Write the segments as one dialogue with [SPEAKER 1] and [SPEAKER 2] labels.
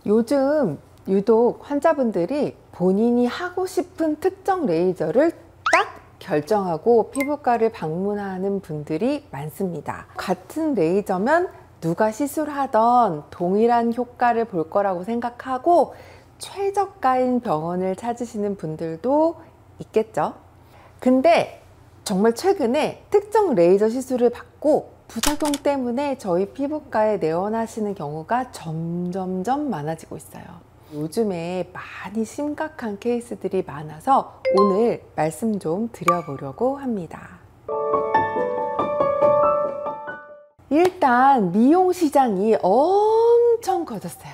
[SPEAKER 1] 요즘 유독 환자분들이 본인이 하고 싶은 특정 레이저를 딱 결정하고 피부과를 방문하는 분들이 많습니다. 같은 레이저면 누가 시술하던 동일한 효과를 볼 거라고 생각하고 최저가인 병원을 찾으시는 분들도 있겠죠. 근데 정말 최근에 특정 레이저 시술을 받고 부작용 때문에 저희 피부과에 내원하시는 경우가 점점점 많아지고 있어요. 요즘에 많이 심각한 케이스들이 많아서 오늘 말씀 좀 드려보려고 합니다. 일단 미용 시장이 엄청 커졌어요.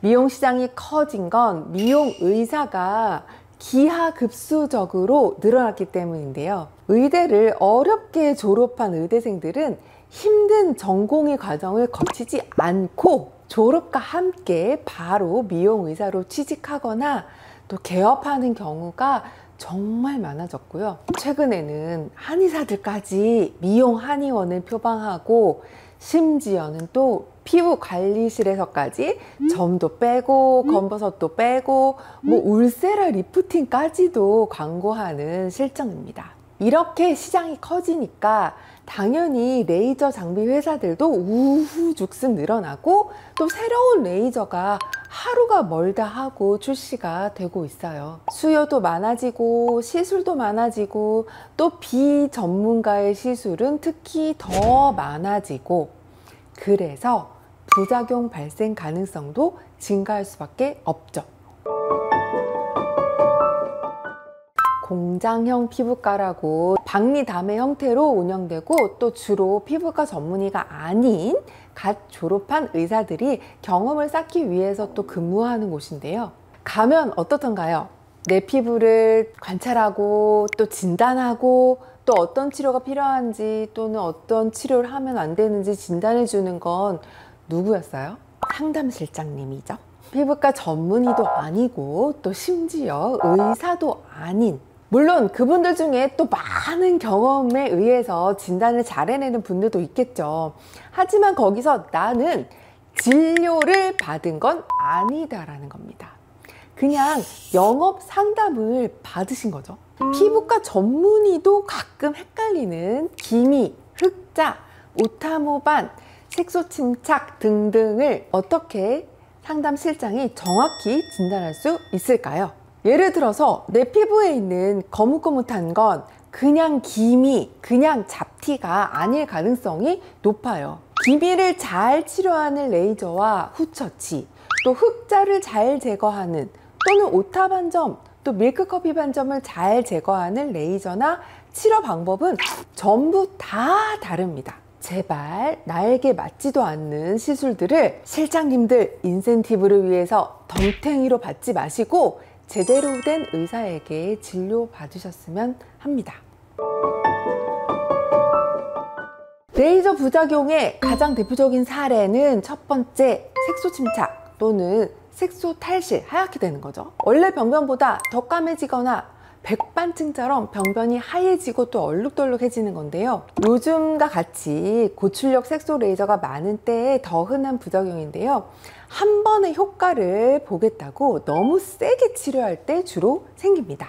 [SPEAKER 1] 미용 시장이 커진 건 미용 의사가 기하급수적으로 늘어났기 때문인데요. 의대를 어렵게 졸업한 의대생들은 힘든 전공의 과정을 거치지 않고 졸업과 함께 바로 미용 의사로 취직하거나 또 개업하는 경우가 정말 많아졌고요. 최근에는 한의사들까지 미용 한의원을 표방하고 심지어는 또 피부 관리실에서까지 점도 빼고 검버섯도 빼고 뭐 울세라 리프팅까지도 광고하는 실정입니다. 이렇게 시장이 커지니까 당연히 레이저 장비 회사들도 우후죽순 늘어나고 또 새로운 레이저가 하루가 멀다 하고 출시가 되고 있어요. 수요도 많아지고 시술도 많아지고 또 비전문가의 시술은 특히 더 많아지고 그래서 부작용 발생 가능성도 증가할 수밖에 없죠. 공장형 피부과라고 박리담의 형태로 운영되고 또 주로 피부과 전문의가 아닌 갓 졸업한 의사들이 경험을 쌓기 위해서 또 근무하는 곳인데요. 가면 어떻던가요? 내 피부를 관찰하고 또 진단하고 또 어떤 치료가 필요한지 또는 어떤 치료를 하면 안 되는지 진단해 주는 건 누구였어요? 상담실장님이죠. 피부과 전문의도 아니고 또 심지어 의사도 아닌, 물론 그분들 중에 또 많은 경험에 의해서 진단을 잘 해내는 분들도 있겠죠. 하지만 거기서 나는 진료를 받은 건 아니다라는 겁니다. 그냥 영업 상담을 받으신 거죠. 피부과 전문의도 가끔 헷갈리는 기미, 흑자, 오타모반, 색소 침착 등등을 어떻게 상담실장이 정확히 진단할 수 있을까요? 예를 들어서 내 피부에 있는 거뭇거뭇한 건 그냥 기미, 그냥 잡티가 아닐 가능성이 높아요. 기미를 잘 치료하는 레이저와 후처치, 또 흑자를 잘 제거하는 또는 오타 반점, 또 밀크커피 반점을 잘 제거하는 레이저나 치료 방법은 전부 다 다릅니다. 제발 나에게 맞지도 않는 시술들을 실장님들 인센티브를 위해서 덤탱이로 받지 마시고 제대로 된 의사에게 진료 받으셨으면 합니다. 레이저 부작용의 가장 대표적인 사례는 첫 번째 색소 침착 또는 색소 탈실, 하얗게 되는 거죠. 원래 병변보다 더 까매지거나 백반증처럼 병변이 하얘지고 또 얼룩덜룩해지는 건데요. 요즘과 같이 고출력 색소 레이저가 많은 때에 더 흔한 부작용인데요. 한 번의 효과를 보겠다고 너무 세게 치료할 때 주로 생깁니다.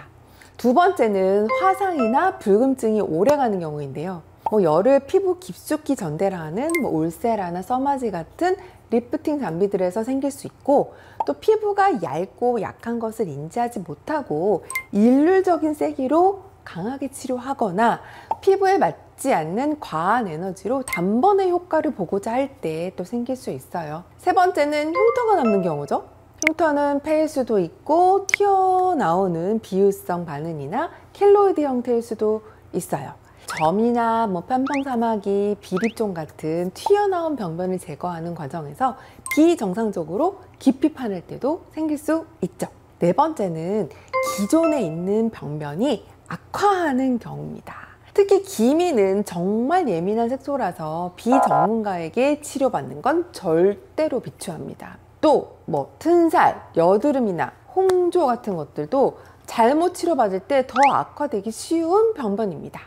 [SPEAKER 1] 두 번째는 화상이나 불금증이 오래가는 경우인데요. 열을 피부 깊숙이 전달을 하는 울세라나 써마지 같은 리프팅 장비들에서 생길 수 있고 또 피부가 얇고 약한 것을 인지하지 못하고 일률적인 세기로 강하게 치료하거나 피부에 맞지 않는 과한 에너지로 단번에 효과를 보고자 할 때 또 생길 수 있어요. 세 번째는 흉터가 남는 경우죠. 흉터는 패일 수도 있고 튀어나오는 비유성 반응이나 켈로이드 형태일 수도 있어요. 점이나 편평사마귀, 비립종 같은 튀어나온 병변을 제거하는 과정에서 비정상적으로 깊이 파낼 때도 생길 수 있죠. 네 번째는 기존에 있는 병변이 악화하는 경우입니다. 특히 기미는 정말 예민한 색소라서 비전문가에게 치료받는 건 절대로 비추합니다. 또 튼살, 여드름이나 홍조 같은 것들도 잘못 치료받을 때 더 악화되기 쉬운 병변입니다.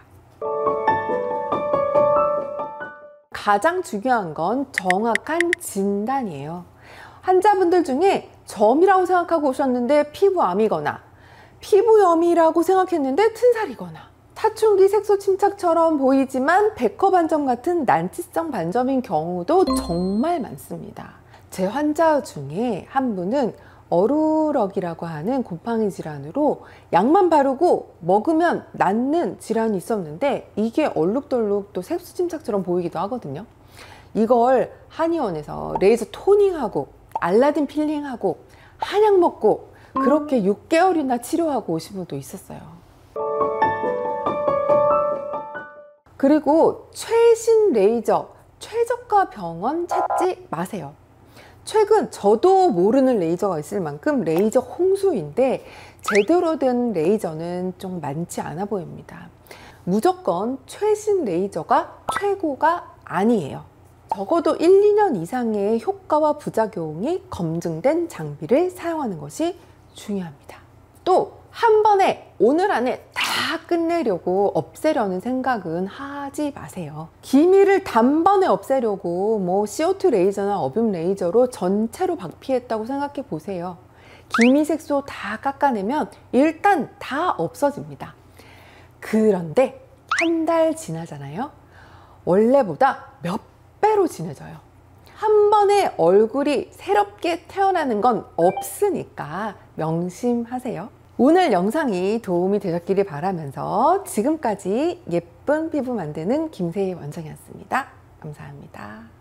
[SPEAKER 1] 가장 중요한 건 정확한 진단이에요. 환자분들 중에 점이라고 생각하고 오셨는데 피부암이거나, 피부염이라고 생각했는데 튼살이거나, 사춘기 색소 침착처럼 보이지만 백허 반점 같은 난치성 반점인 경우도 정말 많습니다. 제 환자 중에 한 분은 어루럭이라고 하는 곰팡이 질환으로 약만 바르고 먹으면 낫는 질환이 있었는데, 이게 얼룩덜룩 또 색소 침착처럼 보이기도 하거든요. 이걸 한의원에서 레이저 토닝하고 알라딘 필링하고 한약 먹고 그렇게 6개월이나 치료하고 오신 분도 있었어요. 그리고 최신 레이저, 최저가 병원 찾지 마세요. 최근 저도 모르는 레이저가 있을 만큼 레이저 홍수인데 제대로 된 레이저는 좀 많지 않아 보입니다. 무조건 최신 레이저가 최고가 아니에요. 적어도 1, 2년 이상의 효과와 부작용이 검증된 장비를 사용하는 것이 중요합니다. 또 한 번에 오늘 안에 다 끝내려고 없애려는 생각은 하지 마세요. 기미를 단번에 없애려고 뭐 CO2 레이저나 어뷸 레이저로 전체로 박피했다고 생각해 보세요. 기미 색소 다 깎아내면 일단 다 없어집니다. 그런데 한 달 지나잖아요. 원래보다 몇 배로 진해져요. 한 번에 얼굴이 새롭게 태어나는 건 없으니까 명심하세요. 오늘 영상이 도움이 되셨기를 바라면서 지금까지 예쁜 피부 만드는 김세희 원장이었습니다. 감사합니다.